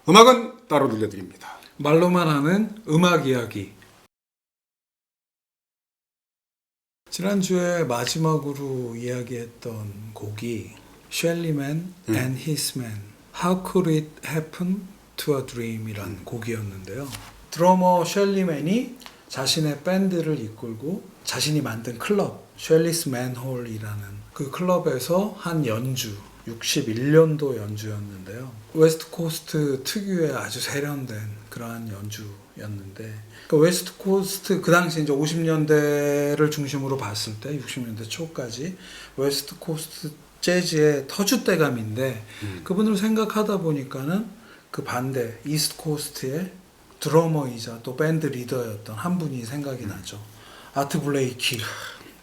음악은 따로 들려드립니다. 말로만 하는 음악 이야기. 지난주에 마지막으로 이야기했던 곡이 Shelly Man and His Man How Could It Happen to a Dream이란 곡이었는데요. 드러머 셸리 맨이 자신의 밴드를 이끌고 자신이 만든 클럽 셸리스 맨홀이라는 그 클럽에서 한 연주 61년도 연주였는데요. 웨스트 코스트 특유의 아주 세련된 그러한 연주였는데 그 웨스트 코스트 그 당시 이제 50년대를 중심으로 봤을 때 60년대 초까지 웨스트 코스트 재즈의 터줏대감인데 그분을 생각하다 보니까는 그 반대 이스트 코스트의 드러머이자 또 밴드 리더였던 한 분이 생각이 나죠. 아트 블레이키.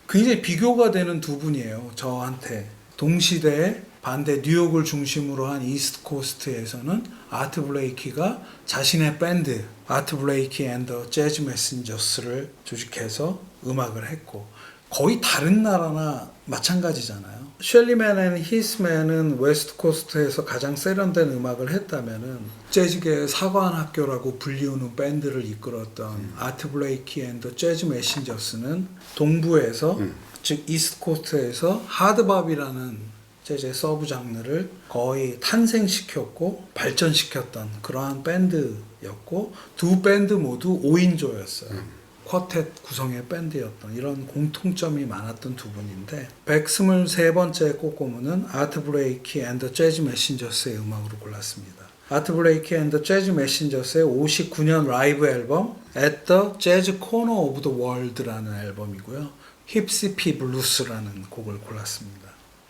굉장히 비교가 되는 두 분이에요. 저한테. 동시대에 반대 뉴욕을 중심으로 한 이스트 코스트에서는 아트 블레이키가 자신의 밴드 아트 블레이키 앤 더 재즈 메신저스를 조직해서 음악을 했고 거의 다른 나라나 마찬가지잖아요. 셸리 맨 앤 히스 맨은 웨스트 코스트에서 가장 세련된 음악을 했다면은 재즈계의 사관 학교라고 불리우는 밴드를 이끌었던 아트 블레이키 앤 더 재즈 메신저스는 동부에서 즉 이스트 코스트에서 하드밥이라는 재즈의 서브 장르를 거의 탄생시켰고 발전시켰던 그러한 밴드였고 두 밴드 모두 5인조였어요. 쿼텟 구성의 밴드였던 이런 공통점이 많았던 두 분인데 123번째 꽃고무는 아트 블레이키 앤 더 재즈 메신저스의 음악으로 골랐습니다. 아트 블레이키 앤 더 재즈 메신저스의 59년 라이브 앨범 At the Jazz Corner of the World라는 앨범이고요. 힙시피 블루스라는 곡을 골랐습니다.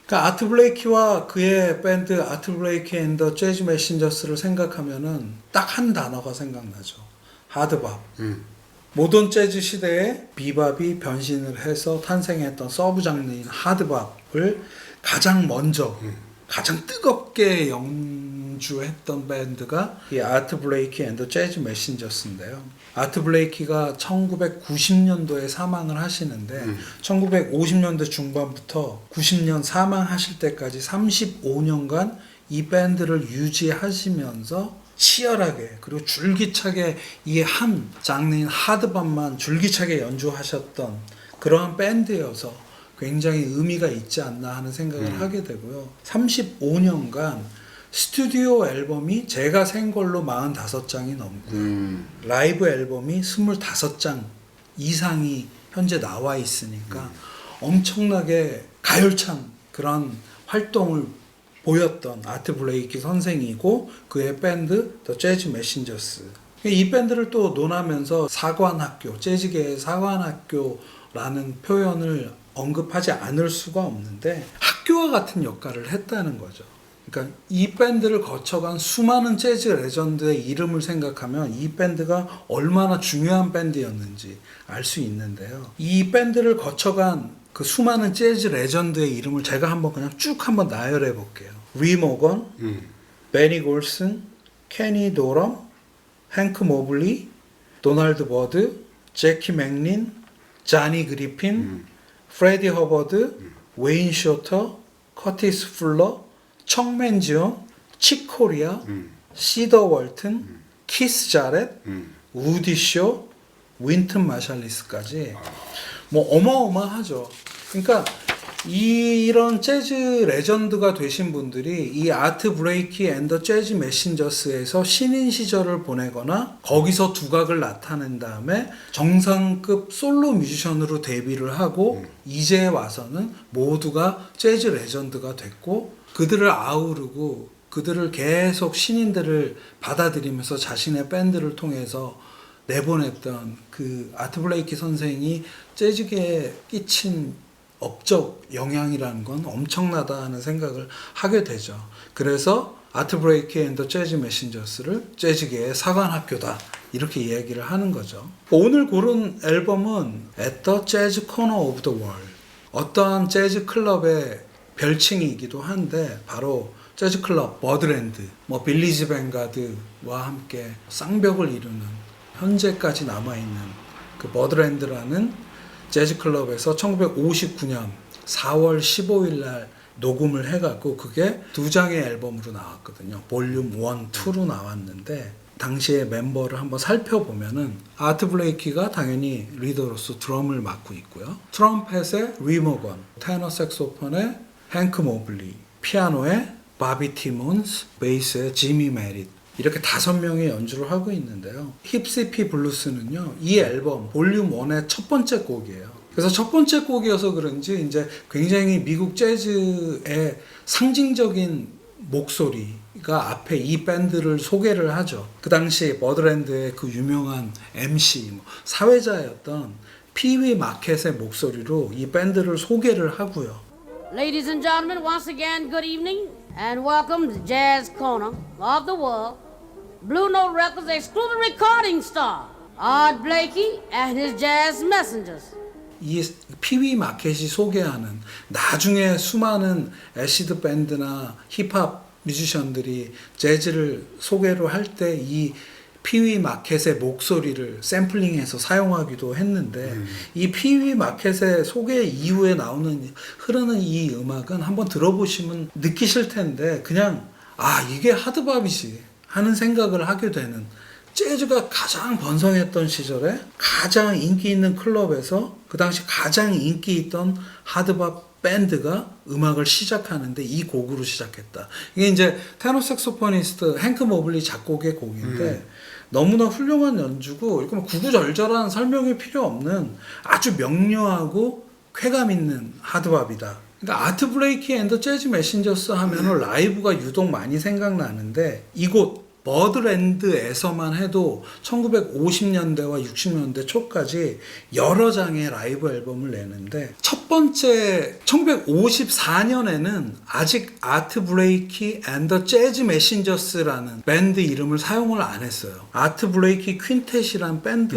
그러니까 아트 블레이키와 그의 밴드 아트 블레이키 앤 더 재즈 메신저스를 생각하면은 딱 한 단어가 생각나죠. 하드밥. 모던 재즈 시대에 비밥이 변신을 해서 탄생했던 서브 장르인 하드밥을 가장 먼저 가장 뜨겁게 연주했던 밴드가 이 아트 블레이키 앤 더 재즈 메신저스인데요. 아트 블레이키가 1990년도에 사망을 하시는데 1950년대 중반부터 90년 사망하실 때까지 35년간 이 밴드를 유지하시면서 치열하게 그리고 줄기차게 이 한 장르인 하드밥만 줄기차게 연주하셨던 그러한 밴드여서 굉장히 의미가 있지 않나 하는 생각을 하게 되고요. 35년간 스튜디오 앨범이 제가 센 걸로 45장이 넘고요. 라이브 앨범이 25장 이상이 현재 나와 있으니까 엄청나게 가열찬 그런 활동을 보였던 아트 블레이키 선생이고 그의 밴드 더 재즈 메신저스. 이 밴드를 또 논하면서 사관학교, 재즈계의 사관학교라는 표현을 언급하지 않을 수가 없는데 학교와 같은 역할을 했다는 거죠. 그러니까 이 밴드를 거쳐간 수많은 재즈 레전드의 이름을 생각하면 이 밴드가 얼마나 중요한 밴드였는지 알 수 있는데요. 이 밴드를 거쳐간 그 수많은 재즈 레전드의 이름을 제가 한번 그냥 쭉 한번 나열해 볼게요. 리 모건, 베니 골슨, 케니 도럼, 행크 모블리, 도널드 버드, 제키 맥린, 자니 그리핀, 프레디 허버드, 웨인 쇼터, 커티스 풀러, 척맨지온, 칙코리아, 시더 월튼, 키스 자렛, 우디 쇼, 윈튼 마샬리스까지 뭐 어마어마하죠. 그러니까 이런 재즈 레전드가 되신 분들이 이 아트 브레이키 앤 더 재즈 메신저스에서 신인 시절을 보내거나 거기서 두각을 나타낸 다음에 정상급 솔로 뮤지션으로 데뷔를 하고 이제 와서는 모두가 재즈 레전드가 됐고 그들을 아우르고 그들을 계속 신인들을 받아들이면서 자신의 밴드를 통해서 내보냈던 그 아트 블레이키 선생이 재즈계에 끼친 업적 영향이라는 건 엄청나다 하는 생각을 하게 되죠. 그래서 아트 브레이키 앤 더 재즈 메신저스를 재즈계의 사관학교다 이렇게 이야기를 하는 거죠. 오늘 고른 앨범은 At the Jazz Corner of the World 어떠한 재즈 클럽의 별칭이기도 한데 바로 재즈 클럽 버드랜드, 뭐 빌리지 뱅가드와 함께 쌍벽을 이루는 현재까지 남아있는 그 버드랜드라는 재즈 클럽에서 1959년 4월 15일 날 녹음을 해갖고 그게 2장의 앨범으로 나왔거든요. 볼륨 1, 2로 나왔는데 당시에 멤버를 한번 살펴보면은 아트 블레이키가 당연히 리더로서 드럼을 맡고 있고요. 트럼펫의 리머건, 테너 색소폰의 행크 모블리, 피아노의 바비 티몬스, 베이스의 지미 메릿 이렇게 5명의 연주를 하고 있는데요. 힙시피 블루스는요, 이 앨범 볼륨 1의 첫 번째 곡이에요. 그래서 첫 번째 곡이어서 그런지 이제 굉장히 미국 재즈의 상징적인 목소리가 앞에 이 밴드를 소개를 하죠. 그 당시 버드랜드의 그 유명한 MC, 사회자였던 피위 마켓의 목소리로 이 밴드를 소개를 하고요. Ladies and gentlemen, once again, good evening and welcome to Jazz Corner of the World. Blue Note Records exclusive recording star, Art Blakey and his Jazz Messengers. 이 피위 마켓이 소개하는 나중에 수많은 애시드 밴드나 힙합 뮤지션들이 재즈를 소개를 할 때 이 피위 마켓의 목소리를 샘플링해서 사용하기도 했는데 이 피위 마켓의 소개 이후에 흐르는 이 음악은 한번 들어보시면 느끼실 텐데 그냥 이게 하드밥이지 하는 생각을 하게 되는, 재즈가 가장 번성했던 시절에 가장 인기 있는 클럽에서 그 당시 가장 인기 있던 하드밥 밴드가 음악을 시작하는데 이 곡으로 시작했다. 이게 이제 테너 색소포니스트 행크 모블리 작곡의 곡인데 너무나 훌륭한 연주고 이거 구구절절한 설명이 필요 없는 아주 명료하고 쾌감 있는 하드밥이다. 그러니까 아트 블레이키 앤더 재즈 메신저스 하면은 라이브가 유독 많이 생각나는데 이곳 버드랜드에서만 해도 1950년대와 60년대 초까지 여러 장의 라이브 앨범을 내는데 첫 번째 1954년에는 아직 아트 블레이키 앤 더 재즈 메신저스라는 밴드 이름을 사용을 안 했어요. 아트 블레이키 퀸텟이란 밴드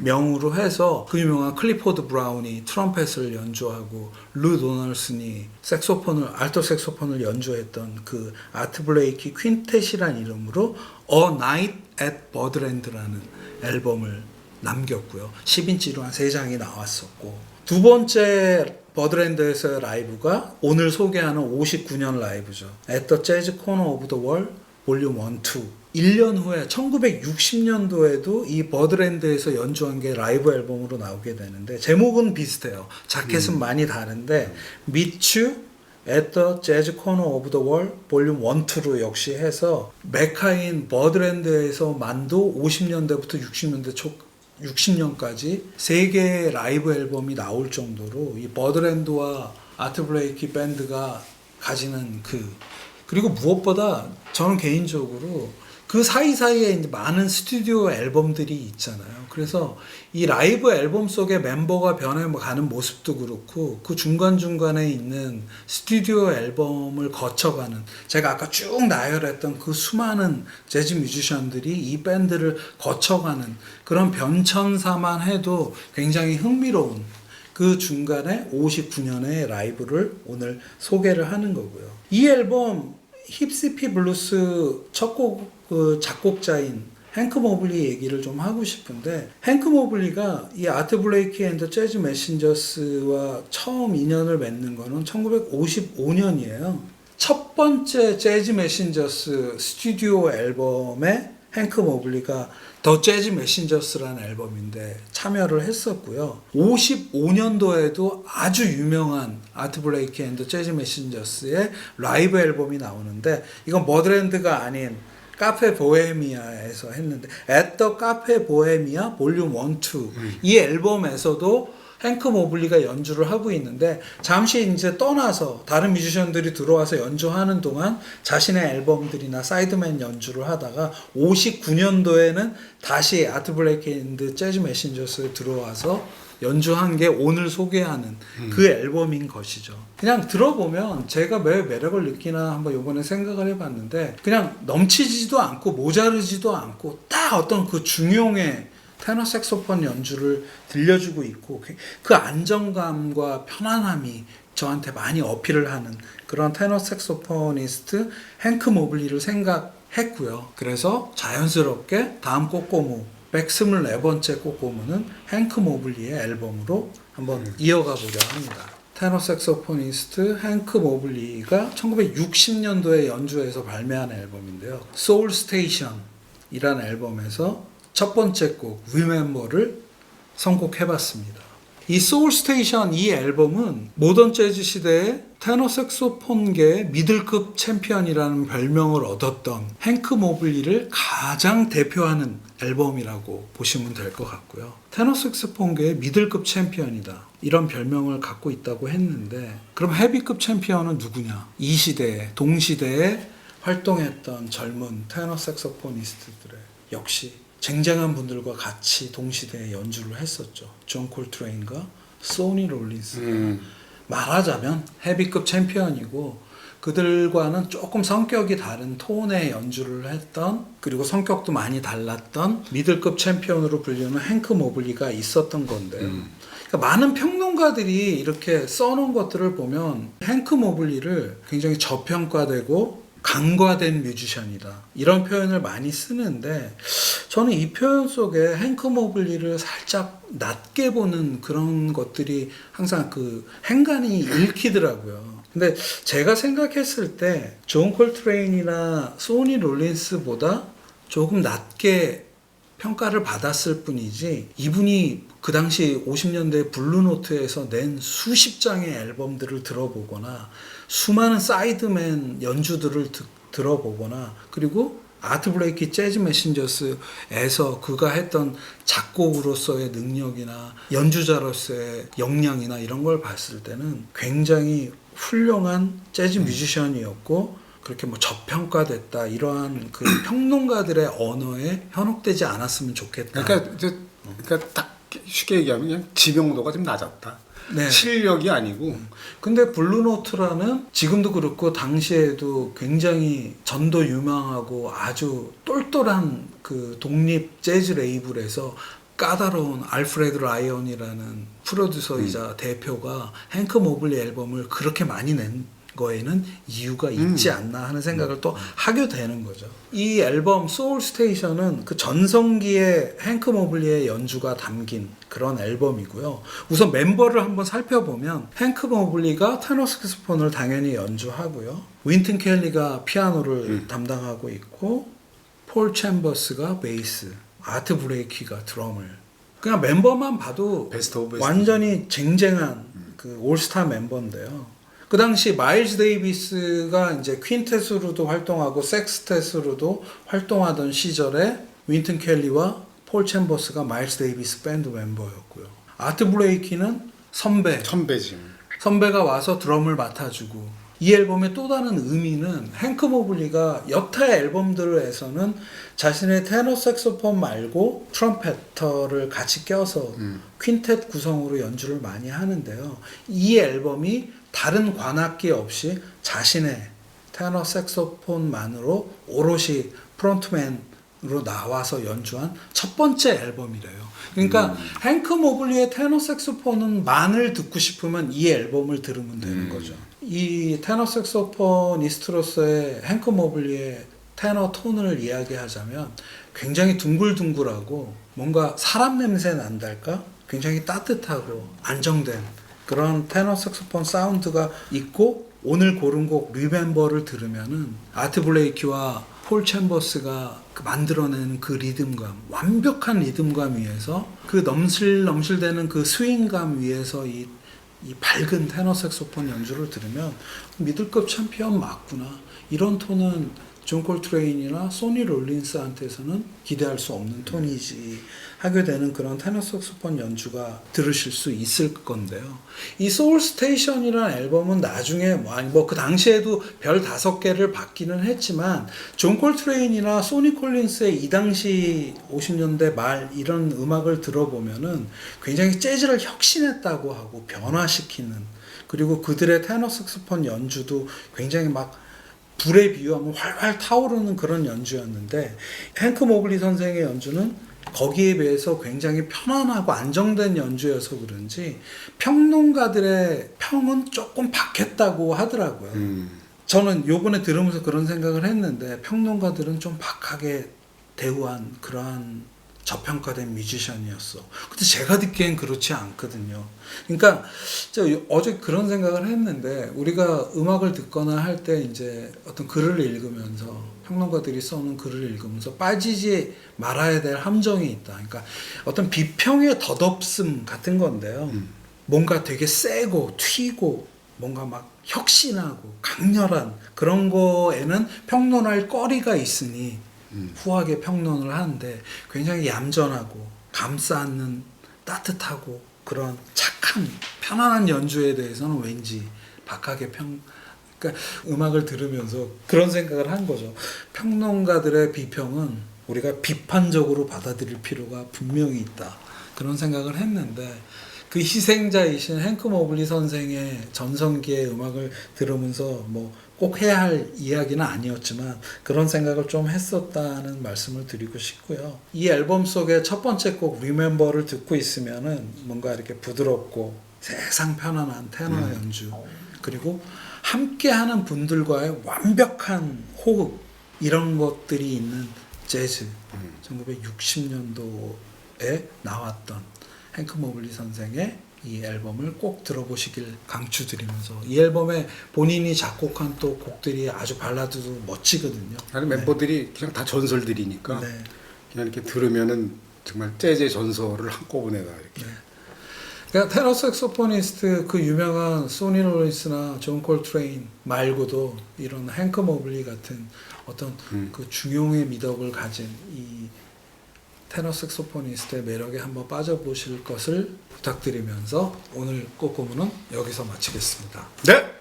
명으로 해서 그 유명한 클리포드 브라운이 트럼펫을 연주하고 루 도널슨이 알토 색소폰을 연주했던 그 아트 블레이키 퀸텟이란 이름으로 A Night at Birdland라는 앨범을 남겼고요. 10인치로 한 3장이 나왔었고, 두 번째 버드랜드에서의 라이브가 오늘 소개하는 59년 라이브죠. At the Jazz Corner of the World 볼륨 1, 2. 1년 후에 1960년도에도 이 버드랜드에서 연주한 게 라이브 앨범으로 나오게 되는데 제목은 비슷해요. 자켓은 많이 다른데 Meet You at the Jazz Corner of the World 볼륨 1, 2로 역시 해서 메카인 버드랜드에서 만도 50년대부터 60년까지 3개의 라이브 앨범이 나올 정도로 이 버드랜드와 아트 블레이키 밴드가 가지는 그리고 무엇보다 저는 개인적으로 그 사이사이에 이제 많은 스튜디오 앨범들이 있잖아요. 그래서 이 라이브 앨범 속에 멤버가 변해가는 모습도 그렇고 그 중간중간에 있는 스튜디오 앨범을 거쳐가는, 제가 아까 쭉 나열했던 그 수많은 재즈 뮤지션들이 이 밴드를 거쳐가는 그런 변천사만 해도 굉장히 흥미로운 그 중간에 59년의 라이브를 오늘 소개를 하는 거고요. 이 앨범 힙시피 블루스 첫 곡 작곡자인 행크 모블리 얘기를 좀 하고 싶은데, 행크 모블리가 이 아트 블레이키 앤 더 재즈 메신저스와 처음 인연을 맺는 거는 1955년이에요. 첫 번째 재즈 메신저스 스튜디오 앨범에 행크 모블리가 더 재즈 메신저스라는 앨범인데 참여를 했었고요. 55년도에도 아주 유명한 아트 블레이키 앤 더 재즈 메신저스의 라이브 앨범이 나오는데 이건 버드랜드가 아닌 카페 보헤미아에서 했는데 At the 카페 보헤미아 볼륨 1, 2 이 앨범에서도 행크 모블리가 연주를 하고 있는데 잠시 이제 떠나서 다른 뮤지션들이 들어와서 연주하는 동안 자신의 앨범들이나 사이드맨 연주를 하다가 59년도에는 다시 아트 블레이키 앤드 재즈 메신저스에 들어와서 연주한 게 오늘 소개하는 그 앨범인 것이죠. 그냥 들어보면 제가 왜 매력을 느끼나 한번 이번에 생각을 해봤는데 그냥 넘치지도 않고 모자르지도 않고 딱 어떤 그 중용의 테너 색소폰 연주를 들려주고 있고 그 안정감과 편안함이 저한테 많이 어필을 하는 그런 테너 색소포니스트 행크 모블리를 생각했고요. 그래서 자연스럽게 다음 꼬꼬무 124번째 꼬꼬무는 행크 모블리의 앨범으로 한번 이어가 보려 합니다. 테너 색소포니스트 행크 모블리가 1960년도에 연주해서 발매한 앨범인데요. 소울 스테이션이라는 앨범에서 첫 번째 곡 Remember를 선곡해봤습니다. 이 소울 스테이션 이 앨범은 모던 재즈 시대에 테너 색소폰계 미들급 챔피언이라는 별명을 얻었던 행크 모블리를 가장 대표하는 앨범이라고 보시면 될 것 같고요. 테너 색소폰계의 미들급 챔피언이다. 이런 별명을 갖고 있다고 했는데 그럼 헤비급 챔피언은 누구냐? 이 시대에 동시대에 활동했던 젊은 테너 색소포니스트들의 역시 쟁쟁한 분들과 같이 동시대에 연주를 했었죠. 존 콜트레인과 소니 롤린스. 말하자면 헤비급 챔피언이고 그들과는 조금 성격이 다른 톤의 연주를 했던 그리고 성격도 많이 달랐던 미들급 챔피언으로 불리는 행크 모블리가 있었던 건데요. 그러니까 많은 평론가들이 이렇게 써놓은 것들을 보면 행크 모블리를 굉장히 저평가되고 간과된 뮤지션이다. 이런 표현을 많이 쓰는데 저는 이 표현 속에 행크 모블리를 살짝 낮게 보는 그런 것들이 항상 그 행간이 읽히더라고요. 근데 제가 생각했을 때 존 콜트레인이나 소니 롤린스보다 조금 낮게 평가를 받았을 뿐이지 이분이 그 당시 50년대 블루노트에서 낸 수십 장의 앨범들을 들어보거나 수많은 사이드맨 연주들을 들어보거나 그리고 아트 블레이키 재즈 메신저스에서 그가 했던 작곡으로서의 능력이나 연주자로서의 역량이나 이런 걸 봤을 때는 굉장히 훌륭한 재즈 뮤지션이었고 그렇게 뭐 저평가됐다 이러한 그 평론가들의 언어에 현혹되지 않았으면 좋겠다. 그러니까 딱 쉽게 얘기하면 그냥 지명도가 좀 낮았다. 네. 실력이 아니고. 근데 블루노트라는 지금도 그렇고 당시에도 굉장히 전도 유망하고 아주 똘똘한 그 독립 재즈 레이블에서 까다로운 알프레드 라이언이라는 프로듀서이자 대표가 행크 모블리 앨범을 그렇게 많이 낸 거에는 이유가 있지 않나 하는 생각을 또 하게 되는 거죠. 이 앨범 소울 스테이션은 그 전성기의 행크 모블리의 연주가 담긴 그런 앨범이고요. 우선 멤버를 한번 살펴보면 행크 모블리가 테너 색소폰을 당연히 연주하고요. 윈튼 켈리가 피아노를 담당하고 있고 폴 챔버스가 베이스, 아트 브레이키가 드럼을. 그냥 멤버만 봐도 베스트 오브 베스트. 완전히 쟁쟁한 그 올스타 멤버인데요. 그 당시 마일스 데이비스가 이제 퀸텟으로도 활동하고 섹스텟으로도 활동하던 시절에 윈튼 켈리와 폴 챔버스가 마일스 데이비스 밴드 멤버였고요. 아트 블레이키는 선배지. 선배가 와서 드럼을 맡아주고 이 앨범의 또 다른 의미는 행크 모블리가 여타 앨범들에서는 자신의 테너 색소폰 말고 트럼펫터를 같이 껴서 퀸텟 구성으로 연주를 많이 하는데요. 이 앨범이 다른 관악기 없이 자신의 테너 색소폰만으로 오롯이 프론트맨으로 나와서 연주한 첫 번째 앨범이래요. 그러니까 행크 모블리의 테너 색소폰은 만을 듣고 싶으면 이 앨범을 들으면 되는 거죠. 이 테너 색소포니스트로서의 행크 모블리의 테너 톤을 이야기하자면 굉장히 둥글둥글하고 뭔가 사람 냄새 난달까? 굉장히 따뜻하고 안정된 그런 테너 색소폰 사운드가 있고 오늘 고른 곡 리멤버를 들으면은 아트 블레이키와 폴 챔버스가 만들어낸 그 리듬감, 완벽한 리듬감 위에서 그 넘실넘실대는 그 스윙감 위에서 이 밝은 테너 색소폰 연주를 들으면 미들급 챔피언 맞구나. 이런 톤은 존 콜트레인이나 소니 롤린스한테서는 기대할 수 없는 톤이지 하게 되는 그런 테너 색소폰 연주가 들으실 수 있을 건데요. 이 소울 스테이션이라는 앨범은 나중에 뭐 그 당시에도 별 5개를 받기는 했지만 존 콜트레인이나 소니 콜린스의 이 당시 50년대 말 이런 음악을 들어보면은 굉장히 재즈를 혁신했다고 하고 변화시키는 그리고 그들의 테너 색소폰 연주도 굉장히 막 불에 비유하면 활활 타오르는 그런 연주였는데 행크 모블리 선생의 연주는 거기에 비해서 굉장히 편안하고 안정된 연주여서 그런지 평론가들의 평은 조금 박했다고 하더라고요. 저는 요번에 들으면서 그런 생각을 했는데 평론가들은 좀 박하게 대우한 그러한 저평가된 뮤지션이었어. 근데 제가 듣기엔 그렇지 않거든요. 그러니까 저 어제 그런 생각을 했는데 우리가 음악을 듣거나 할 때 이제 어떤 글을 읽으면서 평론가들이 써놓은 글을 읽으면서 빠지지 말아야 될 함정이 있다. 그러니까 어떤 비평의 덧없음 같은 건데요. 뭔가 되게 세고 튀고 뭔가 막 혁신하고 강렬한 그런 거에는 평론할 거리가 있으니 후하게 평론을 하는데 굉장히 얌전하고 감싸는 따뜻하고 그런 착한 편안한 연주에 대해서는 왠지 박하게 그러니까 음악을 들으면서 그런 생각을 한 거죠. 평론가들의 비평은 우리가 비판적으로 받아들일 필요가 분명히 있다. 그런 생각을 했는데 그 희생자이신 행크 모블리 선생의 전성기의 음악을 들으면서 뭐 꼭 해야 할 이야기는 아니었지만 그런 생각을 좀 했었다는 말씀을 드리고 싶고요. 이 앨범 속의 첫 번째 곡 Remember를 듣고 있으면은 뭔가 이렇게 부드럽고 세상 편안한 테너 연주 그리고 함께하는 분들과의 완벽한 호흡 이런 것들이 있는 재즈 1960년도에 나왔던 행크 모블리 선생의 이 앨범을 꼭 들어보시길 강추드리면서 이 앨범에 본인이 작곡한 또 곡들이 아주 발라드도 멋지거든요. 다른 멤버들이 그냥 다 전설들이니까 네. 그냥 이렇게 들으면은 정말 재즈의 전설을 한꺼번에 다 이렇게. 그러니까 테너 색소포니스트 그 유명한 소니 로렌스나 존 콜트레인 말고도 이런 행크 모블리 같은 어떤 그 중용의 미덕을 가진 이 테너 색소포니스트의 매력에 한번 빠져보실 것을 부탁드리면서 오늘 꼬꼬무는 여기서 마치겠습니다. 네.